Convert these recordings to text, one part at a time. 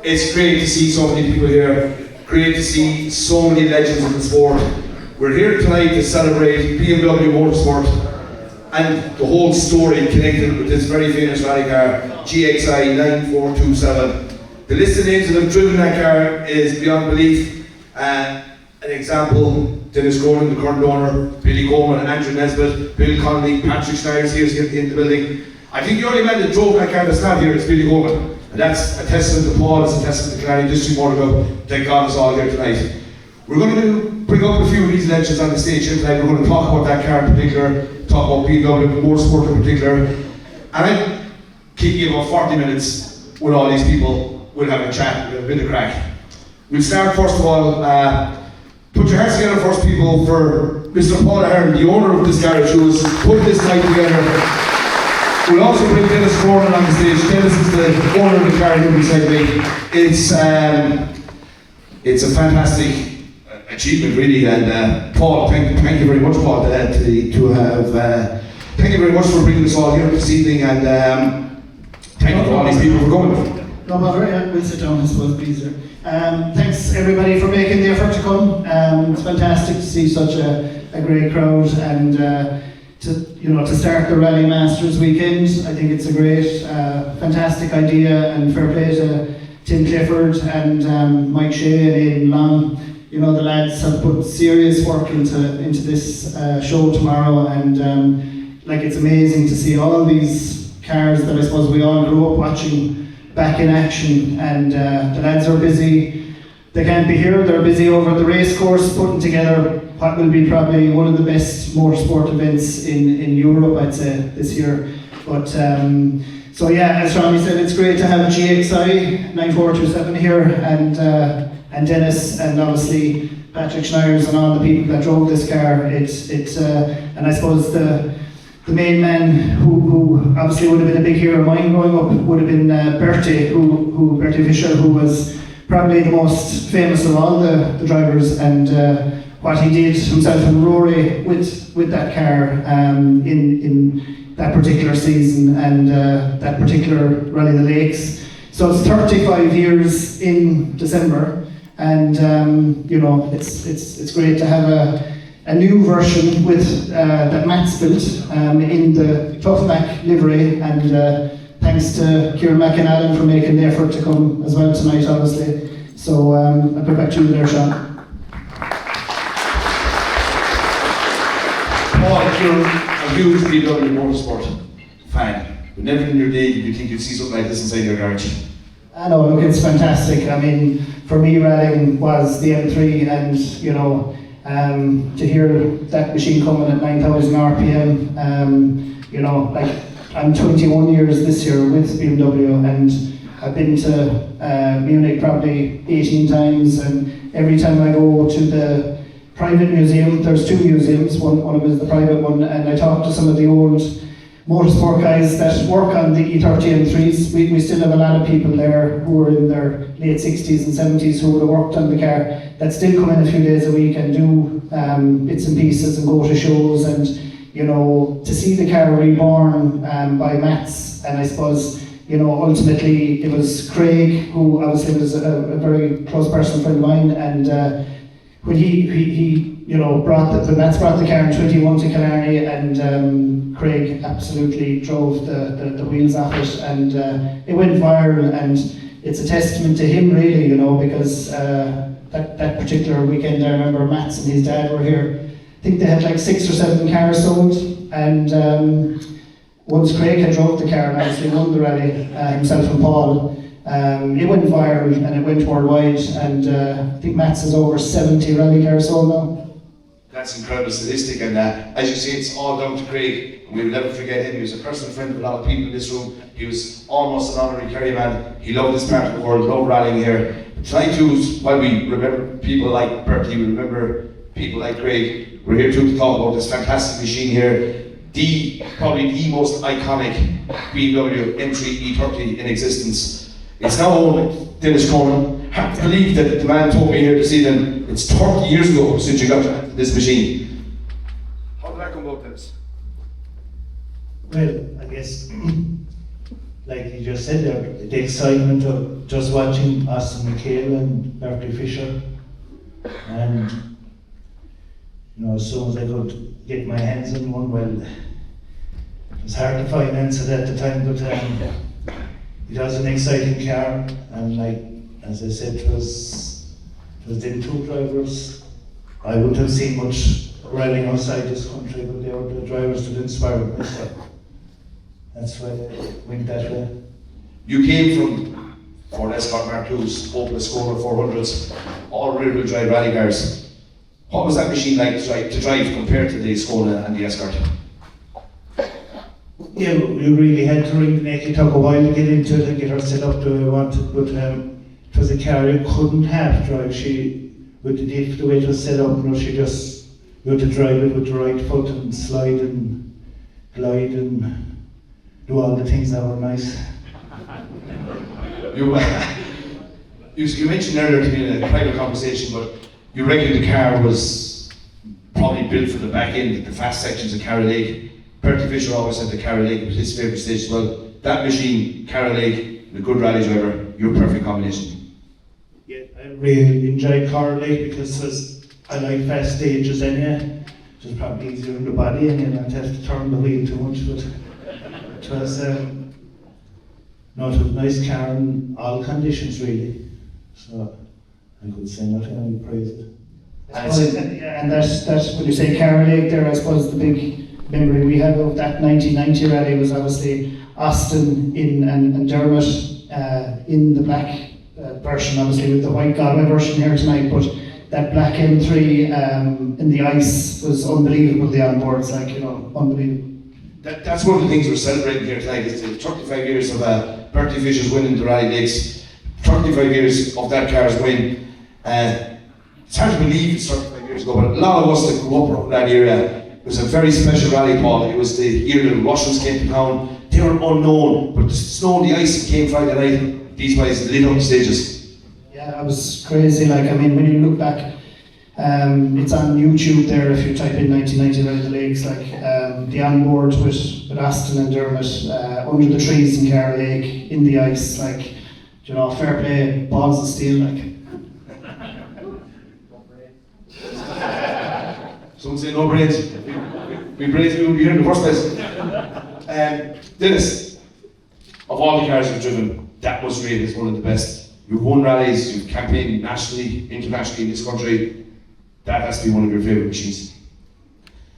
It's great to see so many people here. Great to see so many legends in the sport. We're here tonight to celebrate BMW motorsport and the whole story connected with this very famous rally car, GXI 9427. The list of names that have driven that car is beyond belief. An example, Dennis Gordon, the current owner, Billy Coleman, Andrew Nesbitt, Bill Connolly, Patrick Schneider's here in the building. I think the only man that drove that car that's not here is Billy Coleman. And that's a testament to Paul, it's a testament to Clary District Motor Club that got us all here tonight. We're going to bring up a few of these legends on the stage here tonight. We're going to talk about that car in particular, talk about BMW motorsport in particular. And I'm kicking about 40 minutes with all these people. We'll have a chat, we'll have a bit of crack. We'll start first of all, put your hands together first people for Mr. Paul Ahern, the owner of this garage who has put this night together. We'll also bring Dennis Gordon on the stage. Dennis is the owner of the car here beside me. It's a fantastic achievement really, and Paul, thank you very much, Paul, thank you very much for bringing us all here this evening, and thank you to all these people for coming. No bother, yeah, we'll sit down, I suppose, be easier. Thanks everybody for making the effort to come. It's fantastic to see such a great crowd, and to start the Rally Masters weekend. I think it's a great, fantastic idea, and fair play to Tim Clifford and Mike Shea and Aidan Long. The lads have put serious work into this show tomorrow, and it's amazing to see all these cars that I suppose we all grew up watching back in action, and the lads are busy. They can't be here, they're busy over at the race course putting together what will be probably one of the best motorsport events in Europe, I'd say, this year. But so yeah, as Ronnie said, it's great to have GXI 9427 here, and Dennis, and obviously Patrick Schneider's and all the people that drove this car. And I suppose the main man who obviously would have been a big hero of mine growing up would have been Bertie, Bertie Fisher, who was probably the most famous of all the drivers, and what he did himself and Rory with that car in that particular season, and that particular Rally of the Lakes. So it's 35 years in December, and it's great to have a new version with that Matt's built in the Toughback livery, and thanks to Kieran McAnallen for making the effort to come as well tonight, obviously. So I'll put back to you there, Sean. Paul, you're a huge BMW motorsport fan, but never in your day did you think you'd see something like this inside your garage. I know, look, it's fantastic. I mean, for me, rallying was the M3, and to hear that machine coming at 9,000 RPM, I'm 21 years this year with BMW, and I've been to Munich probably 18 times, and every time I go to the private museum, there's two museums, one of them is the private one, and I talk to some of the old motorsport guys that work on the E30 M3s. We still have a lot of people there who are in their late 60s and 70s who would have worked on the car that still come in a few days a week and do bits and pieces and go to shows, and to see the car reborn by Mats, and I suppose ultimately it was Craig, who obviously was a very close personal friend of mine, and when he Mats brought the car in 21 to Killarney, and Craig absolutely drove the wheels off it, and it went viral, and it's a testament to him really, because that particular weekend I remember Mats and his dad were here. I think they had like 6 or 7 cars sold, and once Craig had drove the car and actually won the rally, himself and Paul, it went viral and it went worldwide, and I think Mats has over 70 rally cars sold now. That's incredible statistic, and as you say, it's all down to Craig, and we'll never forget him. He was a personal friend of a lot of people in this room. He was almost an honorary Kerry man. He loved this part of the world, loved rallying here. Tonight too, while we remember people like Bertie, we remember people like Craig, we're here too to talk about this fantastic machine here, probably the most iconic BMW M3 E30 in existence. It's now owned by Dennis Conan. I can't believe that the man told me here this evening, it's 30 years ago since you got this machine. How did that come about, Dennis? Well, I guess like you just said there, the excitement of just watching Austin McHale and Bertie Fisher, and as soon as I could get my hands on one, well, it was hard to finance it at the time, but it was an exciting car, and like as I said, it was them two drivers. I wouldn't have seen much rallying outside this country, but they were the drivers that inspired me. So that's why I went that way. You came from Ford Escort Mark II's, open Skoda 400s, all rear-wheel drive rally cars. What was that machine like to drive compared to the Skoda and the Escort? Yeah, you really had to ring the neck. It took a while to get into it and get her set up the way I wanted, but it was a car you couldn't half drive. With the diff, the way it was set up, you had to drive it with the right foot and slide and glide and do all the things that were nice. You mentioned earlier to me in a private conversation, but you reckon the car was probably built for the back end, the fast sections of Carroll Lake. Bertie Fisher always said the Carroll Lake was his favourite stage as well. That machine, Carroll Lake, the good rally driver, your perfect combination. Yeah, I really enjoyed Carroll Lake because I like fast stages anyway. It was probably easier on the body and you don't have to turn the wheel too much, but it was a nice car in all conditions really. So I could say nothing, I would praise it. And that's when you say Carroll Lake there, I suppose the big memory we have of that 1990 rally was obviously Austin and Dermot in the black version, obviously with the white Galway version here tonight, but that black M3 in the ice was unbelievable, the onboards, unbelievable. That's one of the things we're celebrating here tonight, is the 35 years of Bertie Fisher's winning the Rally Lakes, 35 years of that car's win. It's hard to believe it's 35 years ago, but a lot of us that grew up around that area, it was a very special rally, Paul. It was the year the Russians came to town. They were unknown, but the snow and the ice came Friday night. These guys lit up the stages. Yeah, it was crazy. When you look back, it's on YouTube there. If you type in 1990 Rally the Lakes, the onboard with Aston and Dermot under the trees in Carroll Lake in the ice, fair play, balls of steel, Someone say no brains. We brains we would be here in the first place. Dennis, of all the cars you've driven, that was rated as one of the best. You've won rallies, you've campaigned nationally, internationally in this country. That has to be one of your favourite machines.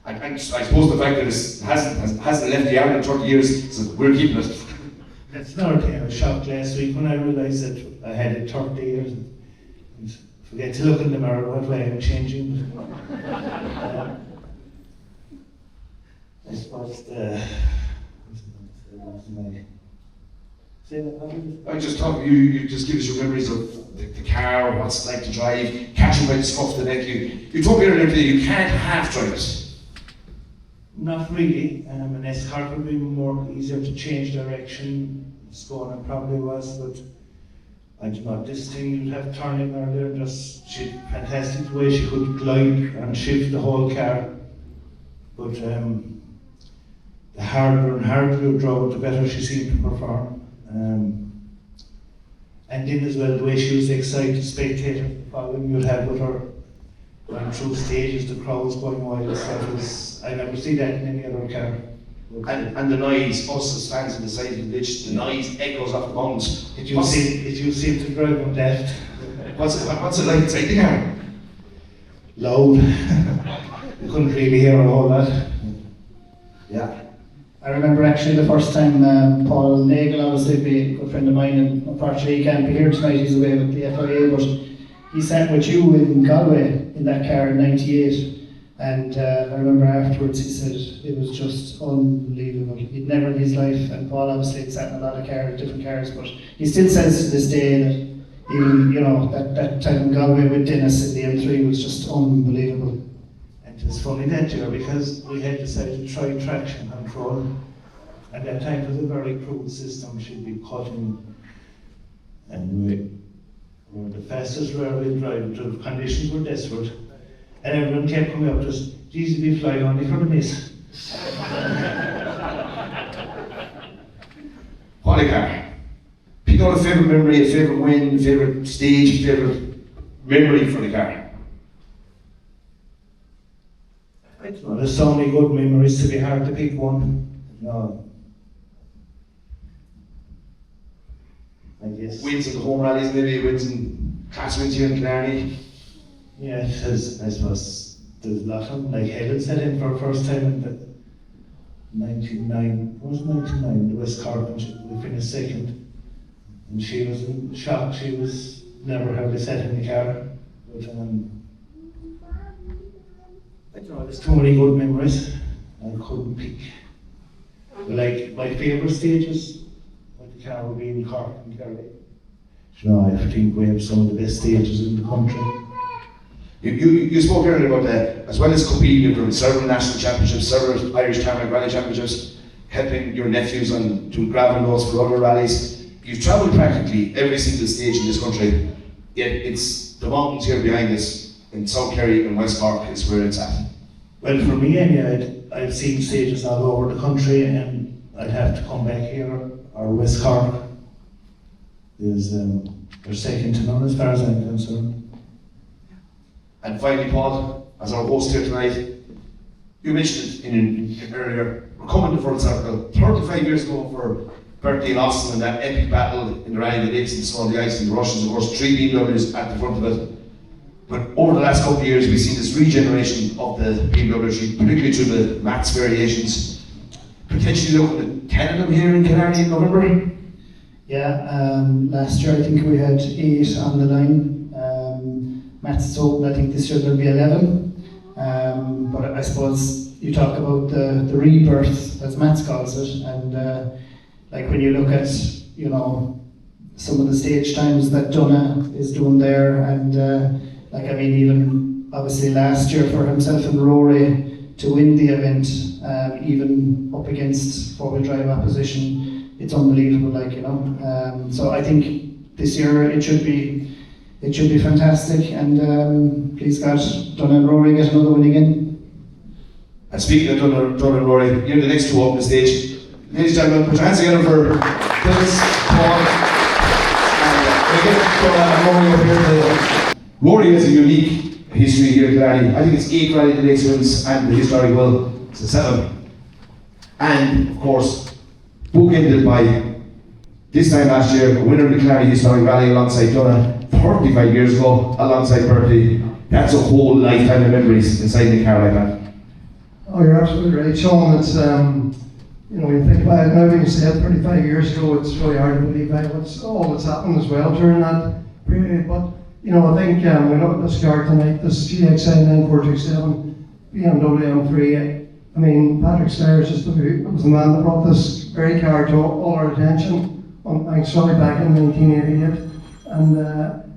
And I suppose the fact that it hasn't left the yard in 30 years, so we're keeping it. That's another thing I was shocked last week when I realised that I had it 30 years. And forget to look in the mirror what way I'm changing. I suppose I just thought you just give us your memories of the car, what it's like to drive, catching by the scruff of the neck. You told me earlier today you can't half drive it. Not really. An S-car would be more easier to change direction. Skoda probably was, but I don't know, this thing you'd have turning earlier, she fantastic the way she could glide and shift the whole car. But the harder and harder you drove, the better she seemed to perform. And then as well, the way she was the excited spectator following you'd have with her going through stages, the crowds going wild. So I never see that in any other car. And the noise, us as fans on the side of the ditch, the noise echoes off the bones. Did you seem to drive them daft? What's it like inside the car? Loud. You couldn't really hear a whole lot. Yeah. I remember actually the first time Paul Nagel, obviously a good friend of mine, and unfortunately he can't be here tonight, he's away with the FIA, but he sat with you in Galway in that car in '98, and I remember afterwards he said it was just unbelievable. He'd never in his life, and Paul obviously had sat in a lot of cars, different cars, but he still says to this day that even, that time in Galway with Dennis in the M3 was just unbelievable. And it was funny that year because we had decided to try traction control. At that time it was a very crude system, she'd be cutting, and we were the fastest railway drive, the conditions were desperate. And everyone kept coming up to us, geez, we fly only for the miss. on a car. Pick out a favourite memory, a favourite win, a favourite stage, a favourite memory for the car. I don't know, there's so many good memories to be hard to pick one. No. I guess. Wins at the home rallies, maybe wins in class wins here in Killarney. Yeah, there's, I suppose there's a lot of them. Like Hazel set in for the first time in the 99, what was it, 99, the West Cork, and we finished second. And she was in shock, she was never hardly set in the car. But I don't know, there's too many good memories. I couldn't pick. But like my favourite stages, with the car would be in Cork and Kerry. You know, I think we have some of the best stages in the country. You spoke earlier about that, as well as competing from several national championships, several Irish Tarmac Rally Championships, helping your nephews on to gravel roads for other rallies. You've travelled practically every single stage in this country, yet it's the mountains here behind us in South Kerry and West Cork is where it's at. Well, for me anyway, I've seen stages all over the country, and I'd have to come back here or West Cork. They're second to none as far as I'm concerned. And finally, Paul, as our host here tonight, you mentioned it earlier, we're coming to full circle. 35 years ago for Bertie and Austin and that epic battle in the Rally of the Lakes and Snow on the Ice and the Russians, of course, 3 BMWs at the front of it. But over the last couple of years, we've seen this regeneration of the BMW, particularly through the Max variations. Potentially looking at 10 of them here in Killarney in November. Yeah, last year I think we had 8 on the line. Matt's told I think this year there'll be 11. But I suppose you talk about the rebirth, as Matt calls it, and like when you look at, you know, some of the stage times that Donna is doing there, and like I mean, even obviously last year for himself and Rory to win the event, even up against 4-wheel drive opposition, it's unbelievable, like, you know. So I think this year it should be fantastic, and please God, Donna and Rory get another win again. And speaking of Donna and Rory, you're the next two up on the stage. Ladies and gentlemen, put your hands together for Dennis, Paul, and we get Donna and Rory over here today. Rory has a unique history here at Killarney. I think it's 8 Rally of the Lakes wins and the historic well, it's a 7. And of course, bookended by this time last year, a winner of the Killarney Historic Rally alongside Donna 35 years ago alongside Bertie. That's a whole lifetime of memories inside the car like that. Oh, you're absolutely right, Sean. It's you know, when you think about it now, when you said 35 years ago, it's really hard to believe all that's happened as well during that period. But you know, I think we look at this car tonight, this GXI 9427 BMW M3. I mean, Patrick Steyr was the man that brought this very car to all our attention. Actually, back in 1988, and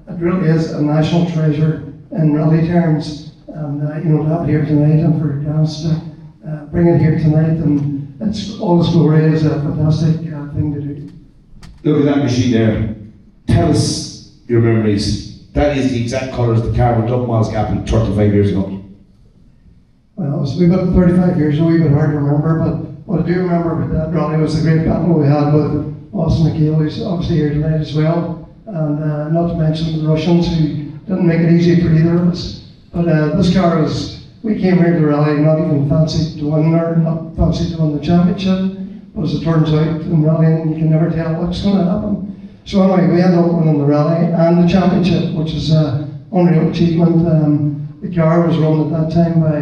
it really is a national treasure in rally terms. And you know, to have it here tonight, and for Gaz to bring it here tonight, and it's all its glory, is a fantastic thing to do. Look at that machine there. Tell us your memories. That is the exact colours the car with Doug Miles Gap 35 years ago. Well, it's a wee bit 35 years, a wee bit hard to remember, but what I do remember about that rally was the great battle we had with Austin McHale, who's obviously here tonight as well, and not to mention the Russians, who didn't make it easy for either of us. But this car we came here to the rally not even fancied to win, or not fancied to win the championship, but as it turns out in rallying, you can never tell what's going to happen. So anyway, we ended up winning the rally and the championship, which is an unreal achievement. The car was run at that time by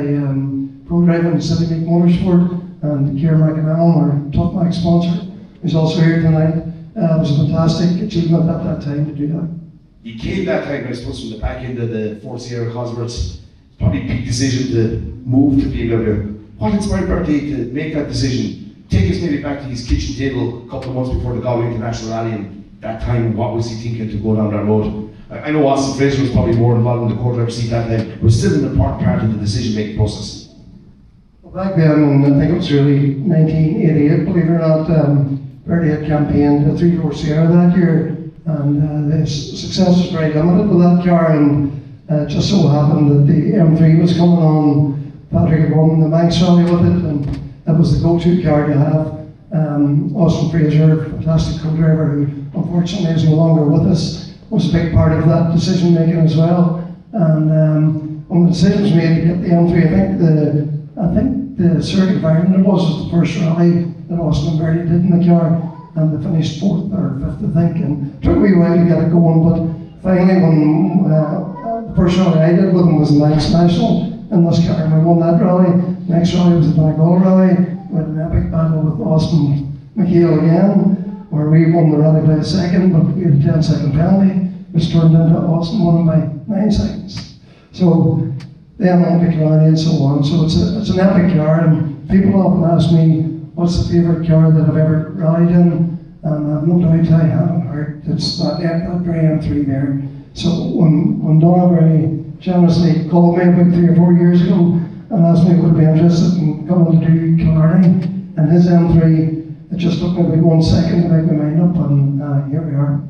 ProDrive and City Motorsport, and Kieran McAnally, our Top Max sponsor, who's also here tonight. It was a fantastic achievement at that time to do that. You came that time, I suppose, from the back end of the Ford Sierra Cosworths. Probably a big decision to move to BMW. What inspired Bertie to make that decision? Take us maybe back to his kitchen table a couple of months before the Galway International Rally, and that time, what was he thinking to go down that road? I know Austin Fraser was probably more involved in the co-driver seat that time, but was still an important part of the decision-making process. Well, back then, I think it was really 1988, believe it or not, Bertie had campaigned a 3-door Sierra that year, and the success was very limited with that car, and it just so happened that the M3 was coming on. Patrick had won the Manx Rally with it, and it was the go-to car to have. Austin Fraser, fantastic co-driver who unfortunately is no longer with us, was a big part of that decision making as well. And when the decision was made to get the M3, I think the circuit environment was the first rally that Austin and Bertie did in the car, and they finished 4th or 5th, I think, and it took a wee while to get it going, but finally when the first rally I did with them was the Manx National in this car, and we won that rally. Next rally was the Donegal rally, we had an epic battle with Austin McHale again, where we won the rally by a second, but we had a 10-second penalty, which turned into Austin winning by 9 seconds. So then Olympic rally and so on, so it's an epic car, and people often ask me, what's the favourite car that I've ever rallied in? And I've no doubt I haven't heard. It's that grey M3 there. So when Donna very generously called me about 3 or 4 years ago and asked me would I be interested in coming to do Killarney and his M3, it just took me about 1 second to make my mind up, and here we are.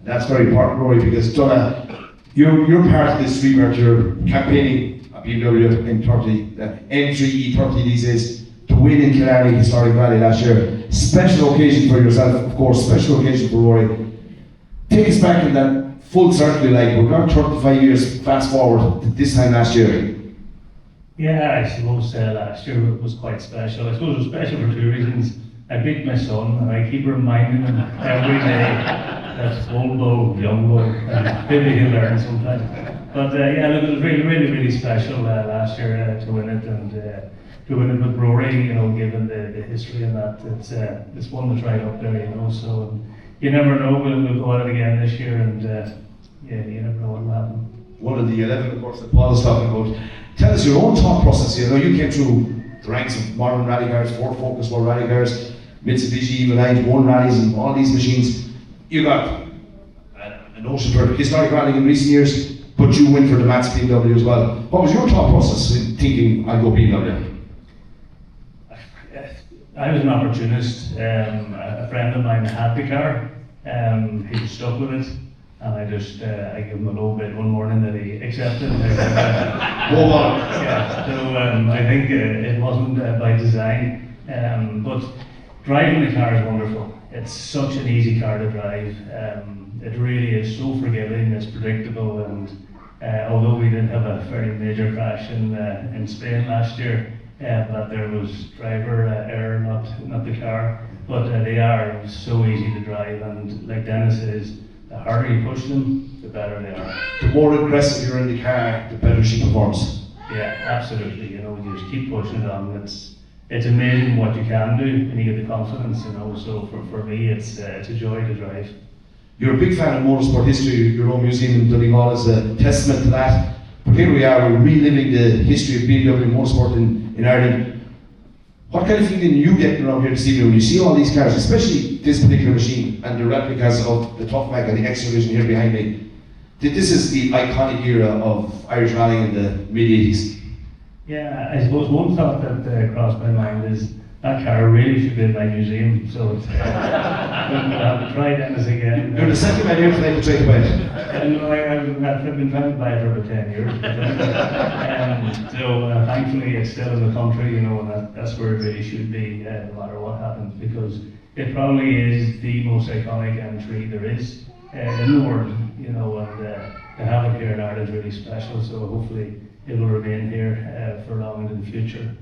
That's very important, Rory, because Donna, you're part of this rebirth. You're campaigning a BMW M3 E30 these days to win in Killarney Historic Rally last year. Special occasion for yourself, of course, special occasion for Rory. Take us back in that full circle, like we're going 35 years fast forward to this time last year. Yeah, I suppose last year was quite special. I suppose it was special for 2 reasons. I beat my son, and I keep reminding him every day that old Bo, young Bo, maybe he'll learn sometime. But yeah, look, it was really special last year to win it, and to win it with Rory, you know, given the history and that, it's one that's right up there, you know. So you never know. We'll go at it again this year, and yeah, you never know what will happen. One of the 11, of course, that Paul is talking about. Tell us your own thought process. You know, you came through the ranks of modern rally cars, Ford Focus World Rally cars, Mitsubishi Evil 91 rallies, and all these machines. You got a notion for historic rallying in recent years, but you went for the Mats BMW as well. What was your thought process in thinking I'll go BMW? I was an opportunist. A friend of mine had the car. He was stuck with it, and I gave him a low bid one morning that he accepted. Yeah, so I think it wasn't by design, but driving the car is wonderful. It's such an easy car to drive. It really is so forgiving. It's predictable, and although we did have a fairly major crash in Spain last year. But there was driver error, not the car. But they are so easy to drive, and like Dennis says, the harder you push them, the better they are. The more aggressive you're in the car, the better she performs. Yeah, absolutely. You know, you just keep pushing it on. It's amazing what you can do when you get the confidence. You know, so for me, it's a joy to drive. You're a big fan of motorsport history. Your own museum in Donegal is a testament to that. But here we are, we're reliving the history of BMW motorsport in Ireland. What kind of feeling are you getting around here this evening when you see all these cars, especially this particular machine and the replicas of the Tough Mac and the X-Division here behind me? This is the iconic era of Irish rallying in the mid-80s. Yeah, I suppose one thought that crossed my mind is that car really should be in my museum, so it's, we'll have to try Dennis again. You're the second man here tonight to try to buy it. I've been trying to buy it for about 10 years. So thankfully it's still in the country, you know, and that's where it really should be, no matter what happens, because it probably is the most iconic M3 there is in the world, you know, and to have it here in Ireland is really special, so hopefully it will remain here for long into the future.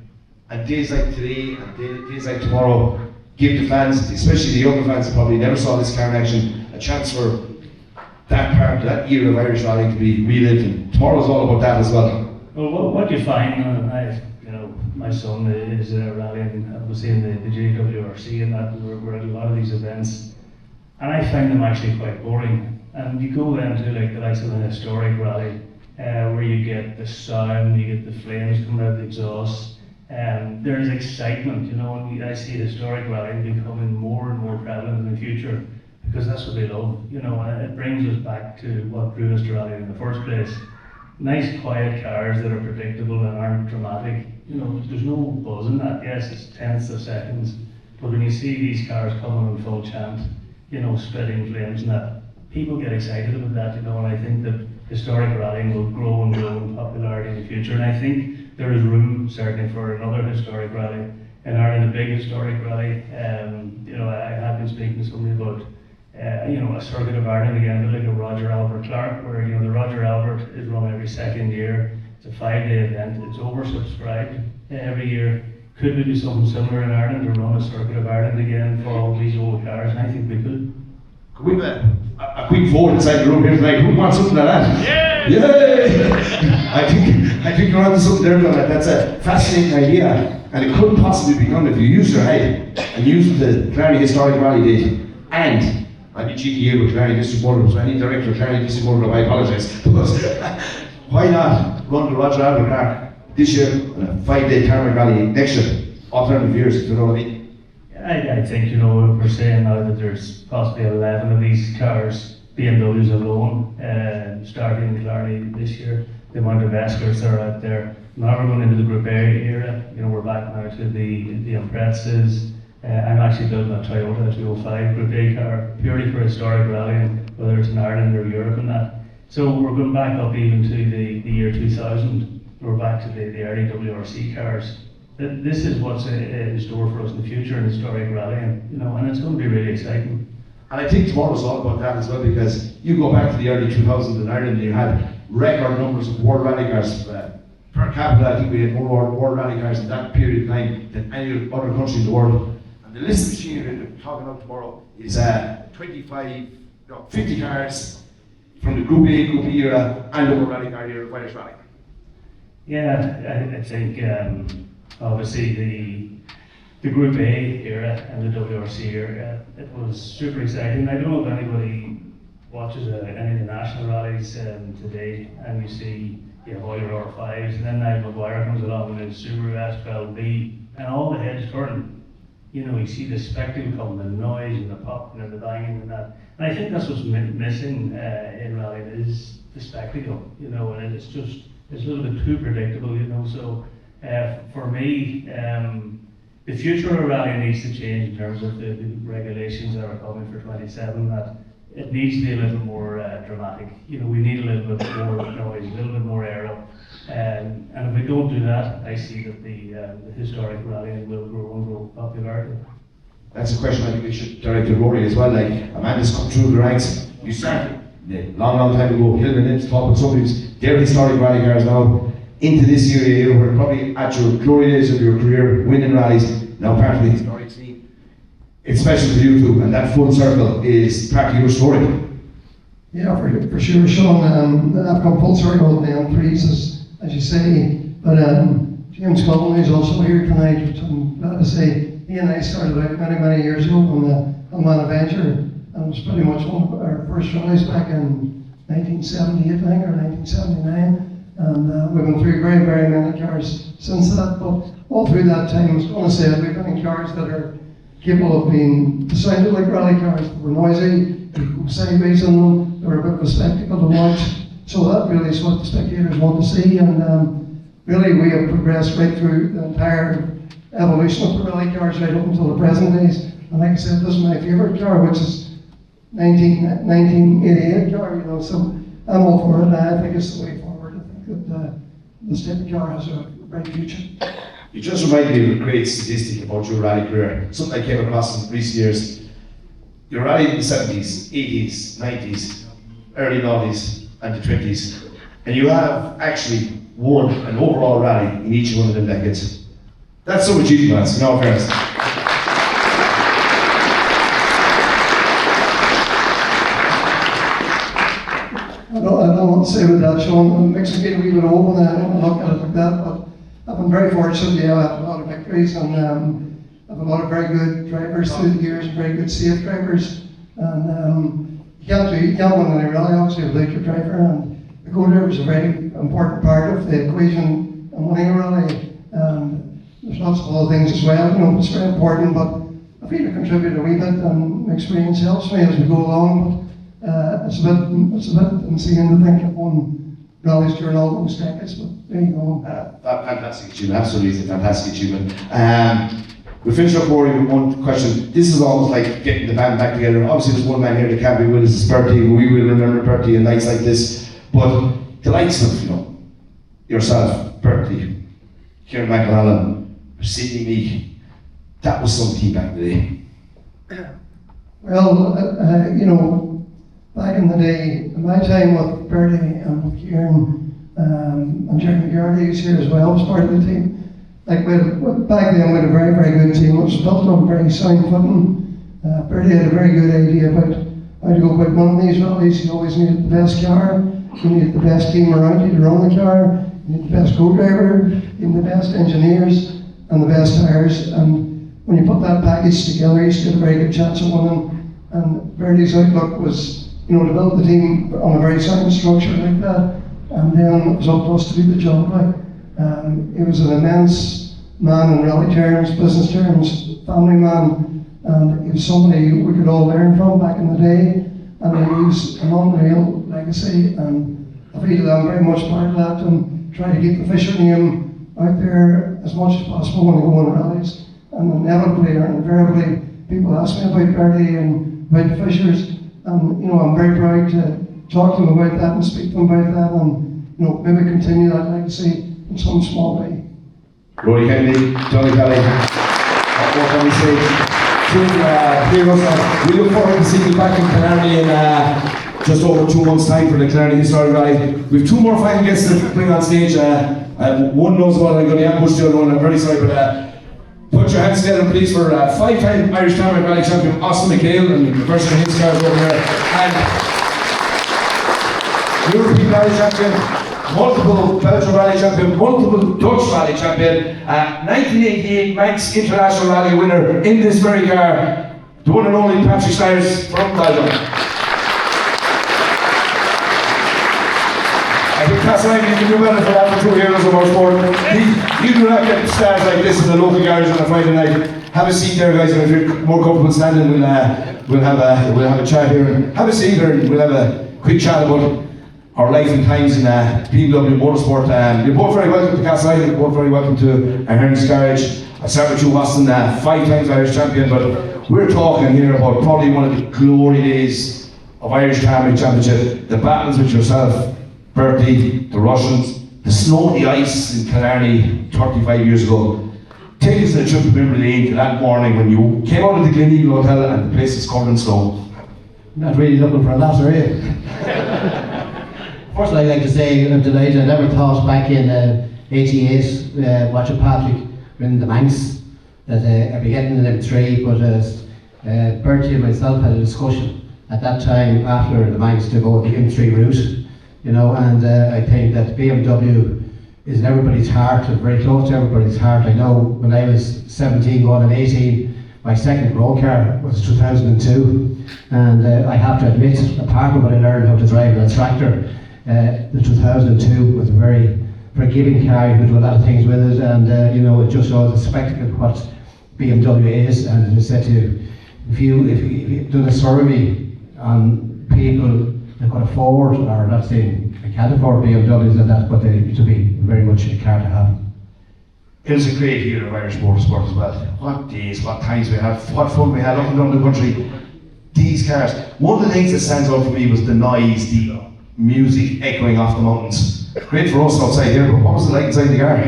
And days like today and days like tomorrow give the fans, especially the younger fans that probably never saw this car in action, a chance for that part, that era of Irish rallying to be relived. And tomorrow's all about that as well. Well, what you find, you know, my son is rallying, obviously in the JWRC, and that we're at a lot of these events, and I find them actually quite boring. And you go then to like the likes of an historic rally, where you get the sound, you get the flames coming out of the exhaust. There's excitement, you know, and I see historic rallying becoming more and more prevalent in the future, because that's what they love, you know, and it brings us back to what drew us to rallying in the first place. Nice quiet cars that are predictable and aren't dramatic, you know, there's no buzz in that. Yes, it's tenths of seconds, but when you see these cars coming in full chant, you know, spitting flames and that, people get excited about that, you know, and I think that historic rallying will grow and grow in popularity in the future, and I think there is room certainly for another historic rally in Ireland, a big historic rally. You know, I have been speaking to somebody about you know, a circuit of Ireland again, a bit like a Roger Albert Clark, where you know the Roger Albert is run every second year. It's a 5-day event. It's oversubscribed every year. Could we do something similar in Ireland to run a circuit of Ireland again for all these old cars? And I think we could. Could we have a quick vote inside the room here tonight? Who wants something like that? Yeah! Yay! I think you're onto something there, John. That's a fascinating idea, and it couldn't possibly be done if you use your head and use the Clarny Historic Rally date. And I'd be cheeky here with Clarny District Motor, so any director of Clarny District Motor, I apologise. But why not run the Roger Albert Clark this year and a 5-day Tarmac Rally next year? Alternative years, if you know what I mean. I think, you know, we're saying now that there's possibly 11 of these cars, BMWs alone, starting in Clarny this year. The amount of escorts that are out there. Now we're going into the Group A era. You know, we're back now to the Imprezas. I'm actually building a Toyota 205 Group A car purely for historic rallying, whether it's in Ireland or Europe and that. So we're going back up even to the year 2000. We're back to the early WRC cars. This is what's in store for us in the future in historic rallying, you know, and it's going to be really exciting. And I think tomorrow's all about that as well, because you go back to the early 2000s in Ireland, you had record numbers of world rally cars. Per capita, I think we had more world rally cars in that period of time than any other country in the world. And the list of machinery that we're talking about tomorrow is 50 cars from the Group A, Group E era, and the world rally car era of Irish rally. Yeah, I think obviously the Group A era and the WRC era, it was super exciting. I don't know if anybody watches any of the national rallies today, and you see all your R5s, and then now Maguire comes along with the Subaru S12B, and all the heads turn. You know, you see the spectacle, the noise and the popping and the banging and that. And I think that's what's missing in rallying is the spectacle, you know, and it's a little bit too predictable, you know. So for me, the future of rally needs to change in terms of the regulations that are coming for 27, that it needs to be a little more dramatic. You know, we need a little bit more noise, a little bit more aero. And if we don't do that, I see that the historic rallying will grow and grow popularity. That's a question I think we should direct to Rory as well. Like, Amanda's come through the ranks. You started a long time ago, Hilton and talking some of these, they're historic rally cars now. Into this area here, we're probably at your glory days of your career, winning rallies, now part of the historic scene. It's special for you too, and that full circle is part of your story. Yeah, for sure, Sean. I've come full circle with the M3s, as you say, but James Cullen is also here tonight, which I'm glad to say. He and I started out many years ago on the Man Adventure, and it was pretty much one of our first rallies back in 1978, I think, or 1979. And we've been through very many cars since that, but all through that time, I was going to say that we've been in cars that are capable of being sounded like rally cars. They were noisy, they go sideways in them, they were a bit of a spectacle to watch. So that really is what the spectators want to see, and really we have progressed right through the entire evolution of the rally cars right up until the present days. And like I said, this is my favourite car, which is 1988 car, you know, so I'm all for it. I think it's the way forward. That this type of car has a bright future. You just reminded me of a great statistic about your rally career, something I came across in recent years. Your rally in the 70s, 80s, 90s, early 90s, and the 20s, and you have actually won an overall rally in each one of them decades. That's some achievement, in all fairness. I don't want to say with that, Sean, it makes me feel a wee bit old when I look at it like that, but I've been very fortunate. Yeah, I have a lot of victories, and I have a lot of very good drivers through the years, very good safe drivers, and you can't win any rally obviously without your driver, and the co-driver is a very important part of the equation in winning a rally. There's lots of other things as well, you know, it's very important, but I feel I contribute a wee bit, and my experience helps me as we go along. But it's a bit insane to think I've won rallies during all those decades, but there you go. Fantastic achievement, absolutely fantastic achievement. We finish up, Rory, with one question. This is almost like getting the band back together. Obviously there's one man here that can't be with us, it's Bertie. We will remember Bertie and nights like this. But the likes of, you know, yourself, Bertie, Kieran McAllen, Sidney Meek, That was something back in the day. Well, back in the day, in my time with Bertie and Kieran and Jeremy Gardy, who's here as well, was part of the team. Back then we had a very, very good team. It was built on very sound footing. Bertie had a very good idea about how to go about running these rallies. He always needed the best car, you needed the best team around you to run the car, you needed the best co-driver, you needed the best engineers and the best tires. And when you put that package together, you still had a very good chance of winning. And Bertie's outlook was, to build the team on a very sound structure like that. And then it was up to us to do the job. He was an immense man in rally terms, business terms, family man, and he was somebody we could all learn from back in the day. And he leaves an unreal legacy, and I feel I'm very much part of that, and try to keep the Fisher name out there as much as possible when I go on rallies. And inevitably or invariably, people ask me about Bertie and about the Fishers, and I'm very proud to talk to them about that and speak to them about that, and maybe continue that legacy in some small way. Rory Kennedy, Johnny Kelly, what can we say? We look forward to seeing you back in Killarney in just over 2 months' time for the Killarney Historic Rally. We have 2 more final guests to bring on stage. One knows what I'm going to ambush the other one, I'm very sorry, but put your hands together please for 5-time Irish Tarmac Rally champion Austin McHale, and the person in his cars over there, and European Rally champion, multiple Belgian Rally champion, multiple Dutch Rally champion, 1988 Manx International Rally winner in this very car, the one and only Patrick Stires from Belgium. I think Castleisland, you can do better for that for 2 heroes of motorsport. You do not get stars like this in the local garage on a Friday night. Have a seat there, guys, and if you're more comfortable standing, we'll have a chat here. Have a seat here, and we'll have a quick chat about our life and times in BMW motorsport. You're both very welcome to Castleisland. You're both very welcome to Ernest Garage. I start with you, Austin, 5 times Irish champion, but we're talking here about probably one of the glory days of Irish Tarmac Championship. The battles with yourself, Bertie, the Russians, the snow and the ice in Killarney 35 years ago. Take us on a trip to memory lane to that morning when you came out of the Glen Eagle Hotel and the place is covered in snow. Not really looking for a lot, are you? First, I'd like to say I'm delighted. I never thought back in '88, watching Patrick win the Manx, that I'd be getting an M3, but Bertie and myself had a discussion at that time after the Manx to go the M3 route. And I think that BMW is in everybody's heart, and very close to everybody's heart. I know when I was 17 going on 18, my second road car was 2002, and I have to admit, apart from what I learned how to drive a tractor, the 2002 was a very forgiving car. You could do a lot of things with it, and it just shows a spectacle what BMW is. And as I said to you, if you've done a survey on people that could afford, or not saying they can't afford BMWs, and that's what they to be very much a car to have. It was a great year of Irish motorsport as well. What days, what times we had, what fun we had up and down the country. These cars. One of the things that stands out for me was the noise, the music echoing off the mountains. Great for us outside here, but what was it like inside the car?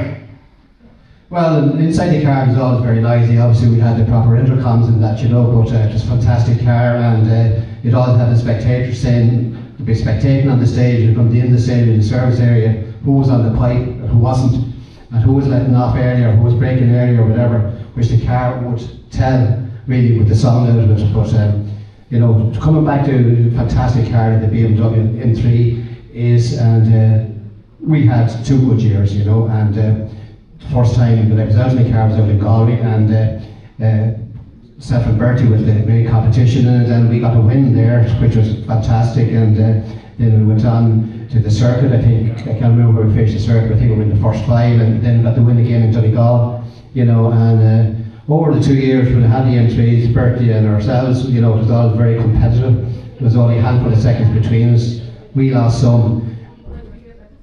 Well, inside the car was always very noisy. Obviously, we had the proper intercoms and that, but it was a fantastic car, and it always had the spectators saying, to be spectating on the stage, and from the end of the stage in the service area, who was on the pipe and who wasn't, and who was letting off earlier, who was braking earlier, or whatever, which the car would tell really with the sound out of it. But coming back to the fantastic car that the BMW M3 is, and we had 2 good years, and the first time that I was out in the car was out in Galway, and Self and Bertie was the main competition in it, and we got a win there, which was fantastic. And then we went on to the circuit. I can't remember where we finished the circuit. I think we were in the first 5, and then got the win again in Donegal. And over the 2 years when we had the M3s, Bertie and ourselves, it was all very competitive. There was only a handful of seconds between us. We lost some.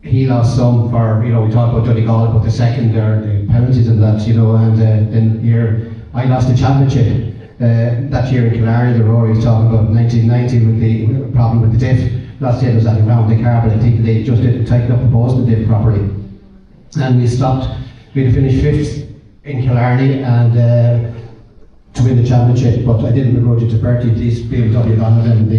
He lost some for, we talked about Donegal, about the second or the penalties and that, and then I lost the championship that year in Killarney. The Rory was talking about 1990 with the problem with the diff. Not saying it was anything wrong with the car, but I think they just didn't tighten up the post and the diff properly. And we stopped. We had finished 5th in Killarney, and to win the championship, but I didn't begrudge it to Bertie. At least BMW won it, and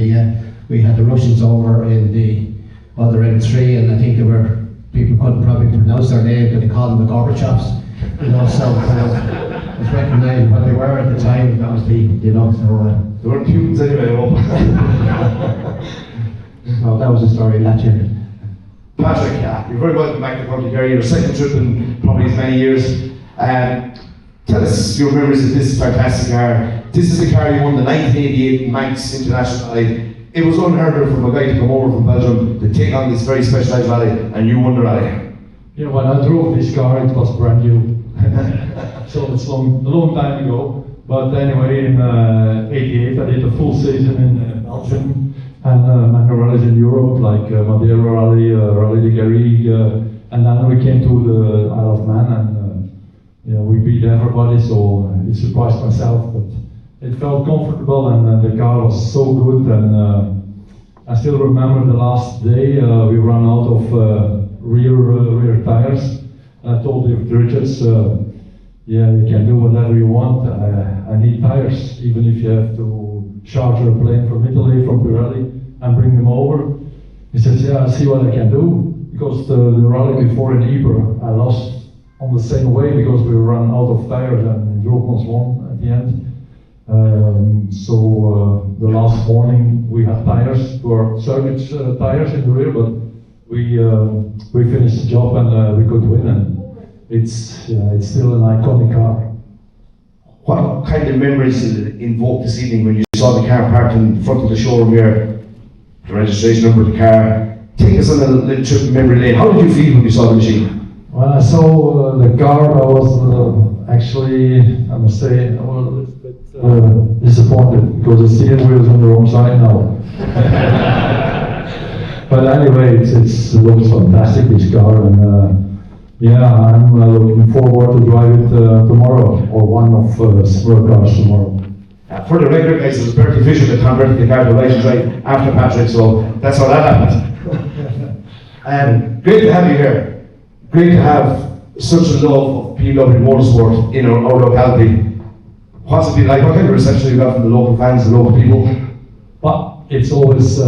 we had the Russians over in the other M3, and I think there were people couldn't probably pronounce their name, but they called them the Gorbachevs. You know, so it's recognised what they were at the time. That was the, you know, so. They weren't Putins anyway, I hope. So that was the story in that year. Patrick, you're very welcome back to County Kerry. Your second trip in probably as many years. Tell us your memories of this fantastic car. This is the car you won the 1988 Manx International Rally. It was unheard of from a guy to come over from Belgium to take on this very specialised rally, and you won the rally. Yeah, when I drove this car, it was brand new. So it's a long time ago. But anyway, in '88, I did a full season in Belgium and many rallies in Europe, like Madeira Rally, Rally de Garrigue, and then we came to the Isle of Man, and we beat everybody. So it surprised myself, but it felt comfortable, and the car was so good. And I still remember the last day we ran out of rear tires. And I told the Richards, yeah, you can do whatever you want. I need tires, even if you have to charter a plane from Italy, from Pirelli, and bring them over. He says, yeah, I see what I can do. Because the rally before in Ypres, I lost on the same way because we ran out of tires and Jormans won at the end. So the last morning we had tires, were circuit tires in the rear, but we finished the job and we could win. And it's still an iconic car. What kind of memories did it invoke this evening when you saw the car parked in front of the showroom here, the registration number of the car? Take us on a little trip in memory lane. How did you feel when you saw the machine? When I saw the car, I was actually, I must say, I was a little bit disappointed because the steering wheel is on the wrong side now. But anyway, it looks fantastic, this car, and yeah, I'm looking forward to drive it tomorrow, or one of several cars tomorrow. For the record, guys, it was Bertie Fisher that converted the car to right and drive after Patrick, so that's how that happened. Great to have you here. Great to have such a love of BMW motorsport in our locality. What's it been like? What kind of reception you got from the local fans, the local people? But it's always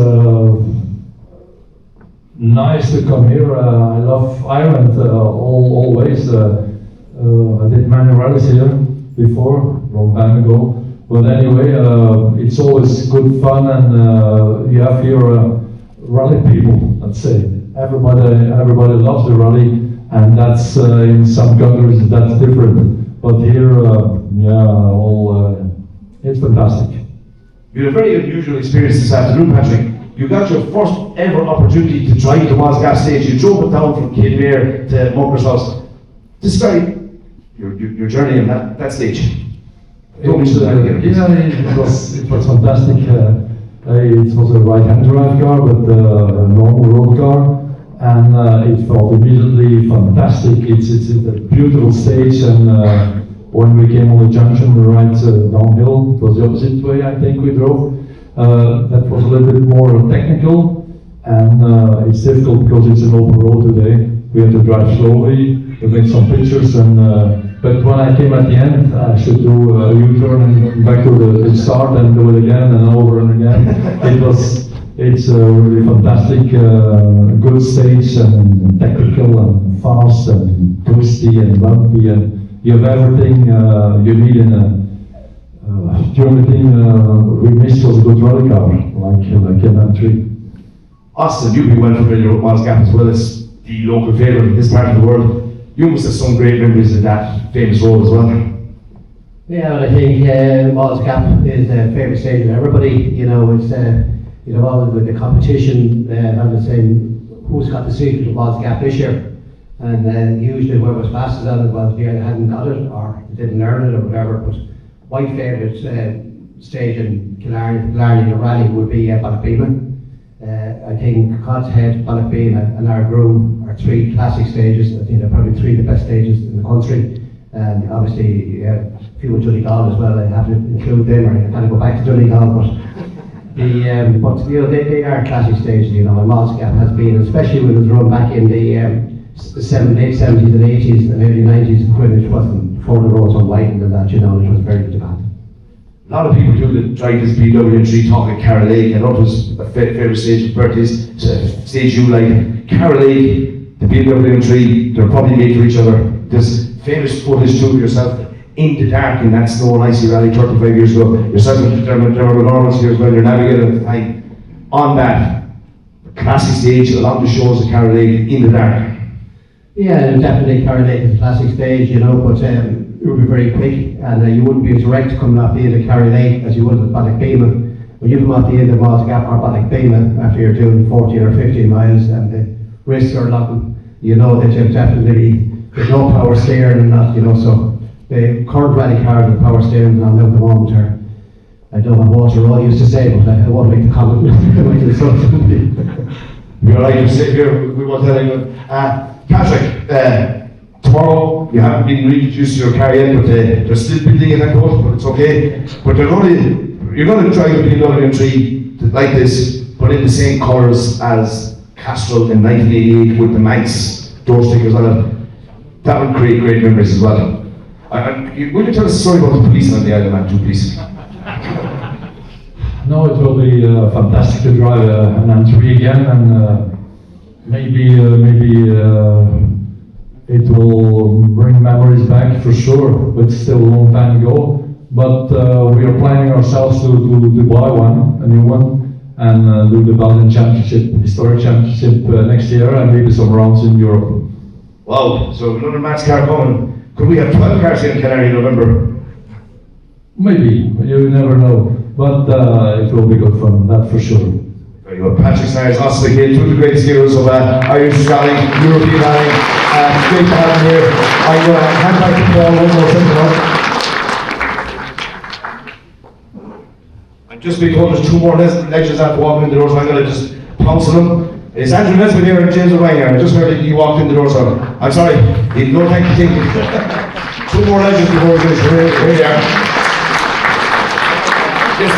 nice to come here. I love Ireland always. I did many rallies here before, long time ago. But anyway, it's always good fun, and you have here rally people, let's say. Everybody loves the rally, and that's in some countries that's different. But here, it's fantastic. You had a very unusual experience this afternoon, Patrick. You got your first ever opportunity to drive the Wasgap stage. You drove it down from Kildare to Munker's House. Describe your journey on that stage. It was fantastic. It was a right-hand drive car, but a normal road car, and it felt immediately fantastic. It's a beautiful stage, and when we came on the junction, we right downhill. It was the opposite way, I think we drove. That was a little bit more technical, and it's difficult because it's an open road today. We had to drive slowly. We made some pictures, and but when I came at the end, I should do a U-turn and back to the start and do it again and over and again. It's a really fantastic, good stage, and technical and fast and twisty and bumpy, and you have everything you need in a. The only thing we missed was a good rally car, like an M3. Austin, you'll be well familiar with Wasgap as well as the local favourite in this part of the world. You must have some great memories of that famous road as well. Yeah, well, I think Wasgap is a favourite stage of everybody. You know, it's always with the competition. I was saying, who's got the secret to Wasgap this year? And usually whoever was fastest at it was the either hadn't got it or didn't earn it or whatever. But my favourite stage in Killarney in the rally would be Ballacbeema. I think Cod's Head, Ballacbeema and Argroom are three classic stages. I think they're probably three of the best stages in the country. And obviously a few with Donegal as well. I have to include them, or I kind of go back to Donegal. But they are classic stages, and Wasgap has been, especially when it was run back in the late 70s and 80s and early 90s, when it wasn't 4 roads unwidened and that, it was very demanding. A lot of people do that drive this BMW M3 talk at Carroll Lake. I know it was a favourite stage of Bertie's, stage you like. Carroll Lake, the BMW M3, they're probably made for each other. There's famous footage too of yourself in the dark in that snow and icy rally 35 years ago. Yourself and Dermot Lawrence here as well, you're navigating at the time. On that classic stage along the shores of Carroll Lake in the dark. Yeah, definitely Carroll Lake is a classic stage, you know, but it would be very quick, and you wouldn't be as direct coming off the end of Carroll Lake as you would at Ballybeamon. When you come off the end of Maltagap or Ballybeamon after you're doing 14 or 15 miles and the risks are locking, you know that you've definitely, there's no power steering and that, you know, so the current rally cars with power steering on at the moment are, I don't know what Walter Roy used to say, but I won't make the comment. You're right, you sit here, we won't tell anyone. Patrick, tomorrow you haven't been reintroduced to your car yet, but they're still building it, I suppose, but it's okay. But you're going to drive a BMW M3 like this, but in the same colours as Castrol in 1988 with the Manx door stickers on it. That would create great memories as well. Will you tell us a story about the police on the Isle of Man too, please? No, it will be fantastic to drive an M3 again, and maybe it will bring memories back for sure, but still a long time ago. But we are planning ourselves to buy one, a new one, and do the Belgian Championship, Historic Championship next year, and maybe some rounds in Europe. Wow, so another Matt's car coming. Could we have 12 cars here in Canary in November? Maybe, you never know. But it will be good fun, that for sure. Very good. Patrick Snires, Oscar Hill, two of the greatest heroes of Irish rallying, European rallying. Great to have him here. I'm going to hand back to Paul one more second. And just because there's two more legends after walking in the doors, I'm going to just pounce on them. It's Andrew Nesbitt here and James O'Brien here. I just heard he walked in the door, so I'm sorry. No thank you. Two more legends before we finish. Here they are. Yes,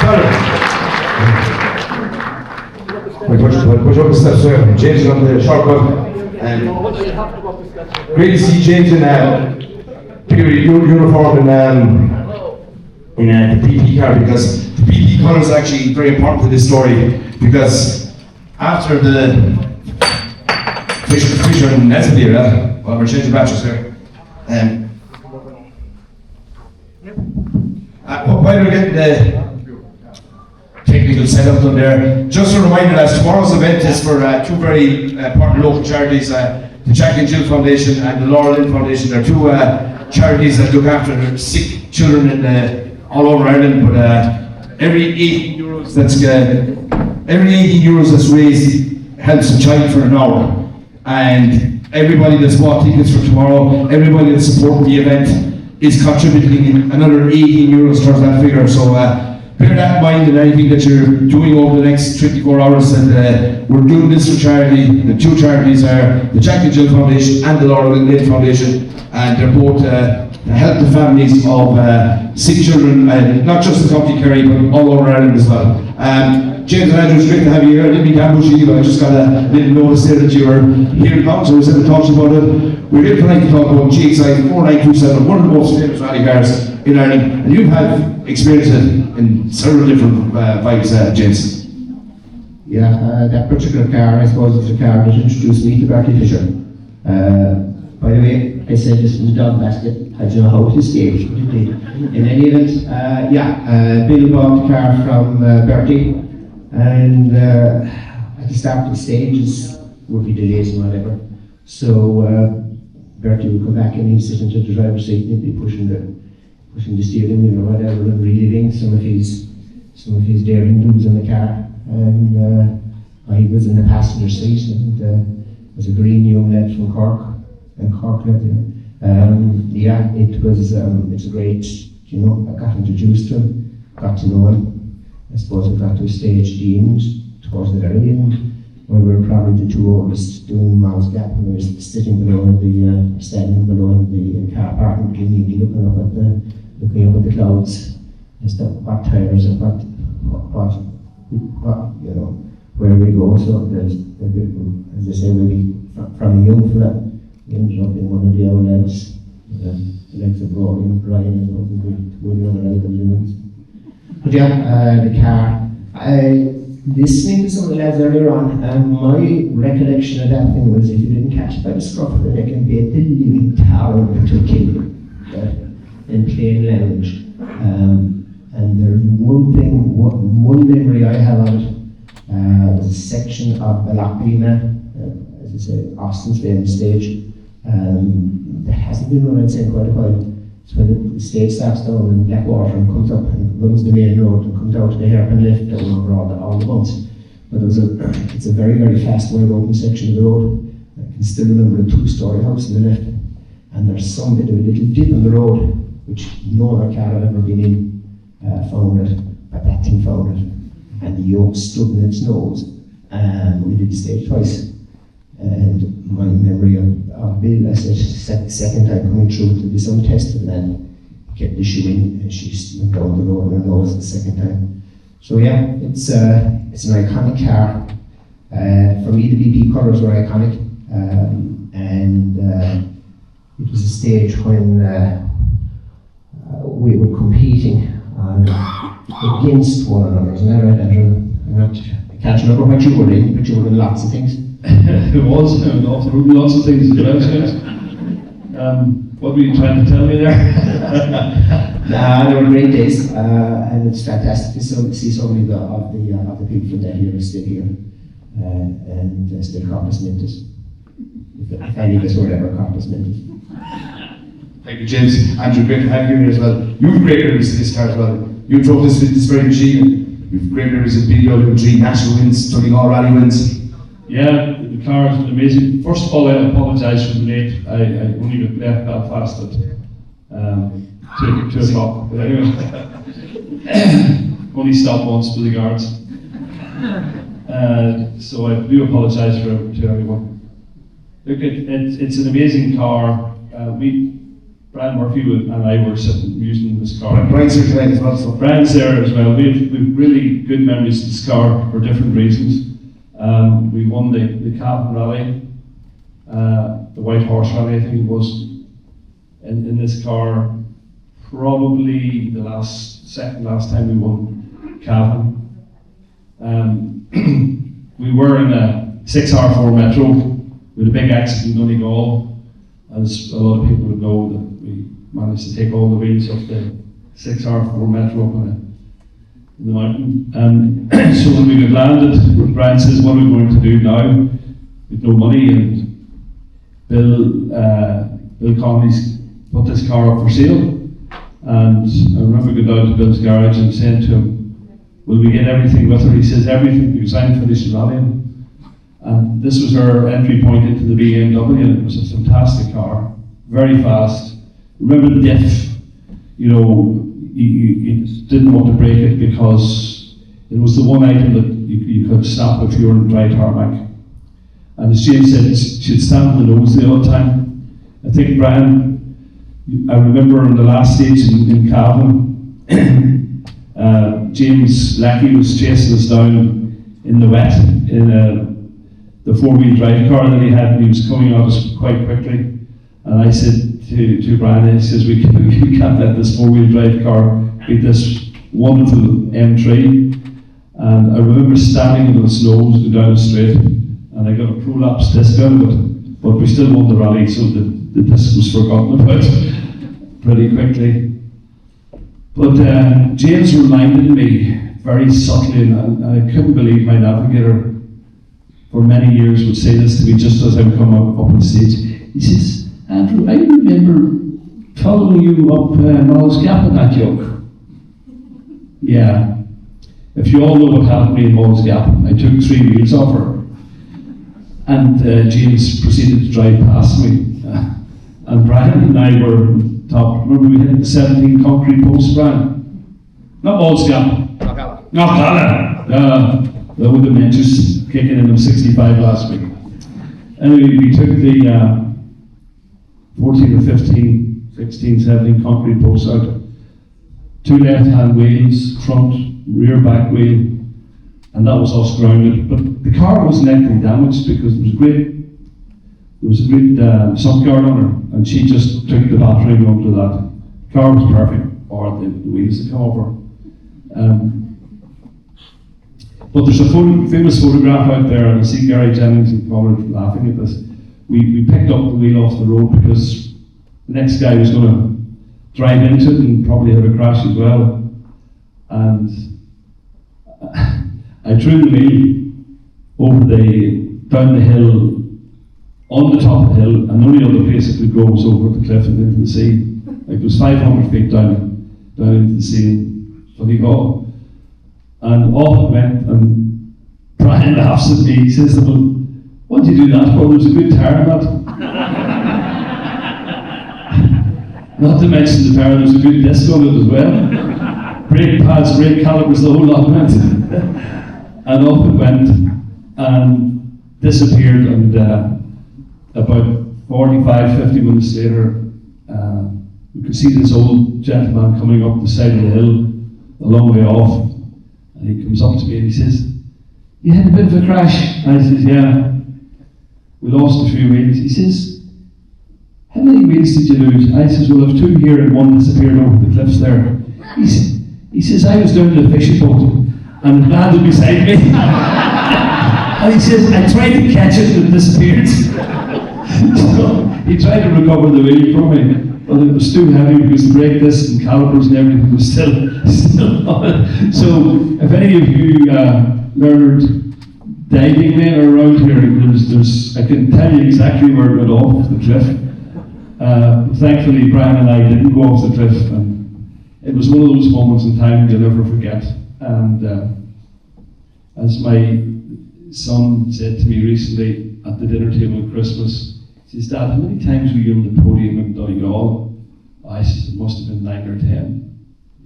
push up the steps there. James is on the shortcut. Great to see James in uniform in the PP car, because the PP colour is actually very important to this story, because after the Fisher and Nesbitt here, well, we're changing batches here. While we're getting the technical setup done there, just a reminder that tomorrow's event is for two very important local charities, the Jack and Jill Foundation and the Laura Lynn Foundation. They're two charities that look after sick children all over Ireland. But every 18 euros that's raised helps a child for an hour. And everybody that's bought tickets for tomorrow, everybody that's supporting the event, is contributing another 18 euros towards that figure. So bear that in mind in anything that you're doing over the next 24 hours. And we're doing this for charity. The two charities are the Jack and Jill Foundation and the Laura Lynn Foundation, and they're both help the families of sick children, not just the County Kerry, but all over Ireland as well. James and Andrew, it's great to have you here. I didn't mean to ambush you, I just got a little notice there that you were here in County, so we said to talk to you about it. We're here tonight to talk about GXI 4927, one of the most famous rally cars in Ireland, and you've had experience in several different bikes, James. Yeah, that particular car, I suppose, was the car that introduced me to Bertie Fisher. By the way, I said this was a dog basket. I don't know how it escaped. In any event, Bill bought the car from Bertie, and at the start of the stages would be delays and whatever. So Bertie would come back and he'd sit into the driver's seat and he'd be pushing the steering wheel or whatever, and reliving some of his daring do's in the car. And I was in the passenger seat, and was a green young lad from Cork. And Cork lad there. It was it's a great, I got introduced to him, got to know him. I suppose I got to a stage at the end, towards the very end, where we were probably the two oldest doing Mount's Gap, and we were standing below the car park in Killiney, looking up at the clouds, as to what tires and what where we go. So there's, as I say, maybe from a young fella, we ended up in one of the old lads, the legs of Brian and Ryan and good young rivals. But yeah, the car. Listening to some of the lads earlier on, my recollection of that thing was if you didn't catch it by the scruff of the neck and beat the living tar over to a kill, in plain language. And there's one memory I have of it. There's a section of Ballacklina, as I say, Austin's famous stage. That hasn't been run, I'd say, in quite a while. It's when the stage starts down in Blackwater and comes up and runs the main road and comes out to the hairpin lift down over all the bumps. But it's a very, very fast, wide open section of the road. I can still remember a 2-story house in the left. And there's some bit of a little dip in the road, which no other car I've ever been in found it, but that thing found it. And the yoke stood in its nose. And we did the stage twice. And my memory of Bill, I said, the second time coming through to this untested and kept the shoe in, and she went down the road and her nose the second time. So yeah, it's an iconic car. For me, the BP colours were iconic, and it was a stage when we were competing against one another. Isn't that right, Andrew? I can't remember what you were in, but you were in lots of things. It was, lots of things as well. What were you trying to tell me there? They were great days, and it's fantastic to see so many of the people from that era still here, and still Corpus Mentis. If any of us were ever Corpus Mentis. Thank you, James. Andrew, great to have you here as well. You have great memories of this car as well. You drove this very machine. You have great memories of BMW, 3 national wins, Donegal rally wins. Yeah, the car is amazing. First of all, I apologise for the late. I only left Belfast at 2 o'clock. But anyway, only stopped once with the guards. So I do apologise to everyone. Look, it's an amazing car. Brian Murphy and I were sitting using this car. Brian's here tonight as well. So. Brian's there as well. We've really good memories of this car for different reasons. We won the Cavan Rally, the White Horse Rally, I think it was, in this car. Probably the second last time we won Cavan. We were in a 6R4 Metro with a big accident in Donegal. As a lot of people would know, that we managed to take all the wheels off the 6R4 Metro up in the mountain. And so when we got landed, Brian says, what are we going to do now? We've no money, and Bill Connolly's put this car up for sale. And I remember going down to Bill's garage and saying to him, will we get everything with her? He says, everything, because I'm finished rallying. And this was our entry point into the BMW, and it was a fantastic car, very fast. Remember the diff, you didn't want to break it because it was the one item that you could stop if you were in dry tarmac. And as James said, she'd stand on the nose the odd time. I think Brian, I remember on the last stage in Cavan, James Lackey was chasing us down in the wet in the 4-wheel drive car that he had, and he was coming at us quite quickly. And I said to Brian, he says, we can't let this 4-wheel drive car beat this wonderful M3. And I remember standing on its nose to go down the straight, and I got a prolapse disc out of it, but we still won the rally, so the disc was forgotten about pretty quickly. But James reminded me very subtly, and I couldn't believe my navigator for many years would say this to me just as I would come up on stage. He says, Andrew, I remember following you up Mull's Gap in that yoke. Yeah. If you all know what happened to me in Mull's Gap, I took 3 wheels off her. And James proceeded to drive past me. And Brian and I were top. Remember we hit the 17 concrete posts, Brian? Not Mull's Gap. Knockalla. The old dementia's kicking in them 65 last week. Anyway, we took the 14 or 15, 16, 17 concrete posts out. 2 left-hand wheels, front, rear, back wheel, and that was us grounded. But the car wasn't actually damaged because there was a great sump guard on her, and she just took the battery and onto that. The car was perfect, or the wheels had come over. But there's a famous photograph out there, and I see Gary Jennings and Conrad laughing at this. We picked up the wheel off the road because the next guy was going to drive into it and probably have a crash as well. And I drew the wheel down the hill, on the top of the hill, and the only other place it could go was over the cliff and into the sea. Like it was 500 feet down into the sea. Funny go. And off it went, and Brian laughs at me. He says, "Well, what did you do that for? There's a good tire in that." Not to mention the tire, there's a good disc on it as well. Brake pads, brake calipers, the whole lot went. And off it went, and disappeared, and about 45-50 minutes later, we could see this old gentleman coming up the side of the hill, a long way off. And he comes up to me and he says, "You had a bit of a crash." And I says, "Yeah, we lost a few wheels." He says, "How many wheels did you lose?" I says, "Well, I've two here and one disappeared over the cliffs there." He says, "I was down to the fishing boat and it landed beside me." And he says, "I tried to catch it and it disappeared." So he tried to recover the wheel from me, but it was too heavy because the brake disc and calipers and everything was still on it. So if any of you learned diving men are around here, there's I can tell you exactly where it went off the cliff. Thankfully, Brian and I didn't go off the cliff, and it was one of those moments in time you'll never forget. And as my son said to me recently at the dinner table at Christmas, he says, "Dad, how many times were you on the podium in Donegal?" I said, "It must have been 9 or 10.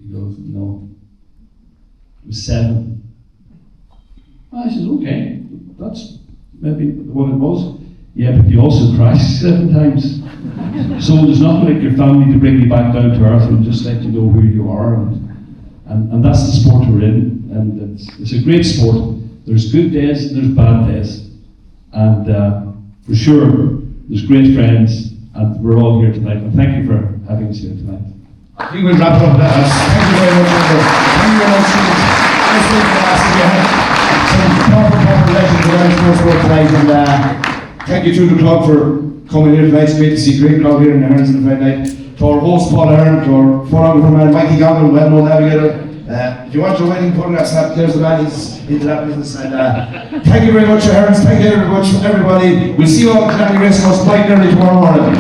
He goes, "No, it was 7. I said, "Okay, that's maybe what it was." "Yeah, but you also crashed 7 times. So there's nothing like your family to bring you back down to earth and just let you know who you are." And that's the sport we're in. And it's a great sport. There's good days and there's bad days. And for sure, there's great friends, and we're all here tonight. And thank you for having us here tonight. I think we'll wrap it up there. Thank you very much. Thank you very much. Nice to have some proper legends of Irish motorsport tonight, and thank you to the club for coming here tonight. It's great to see a great crowd here in the Hearns on a Friday night. To our host Paul Ahern, to our photographer man Mikey Goggin, well-known navigator. If you want your wedding photographs, there's the man, he's into that business. And thank you very much, Hearns. Thank you very much, everybody. We'll see you all at the Clanny Race House bright and early tomorrow morning.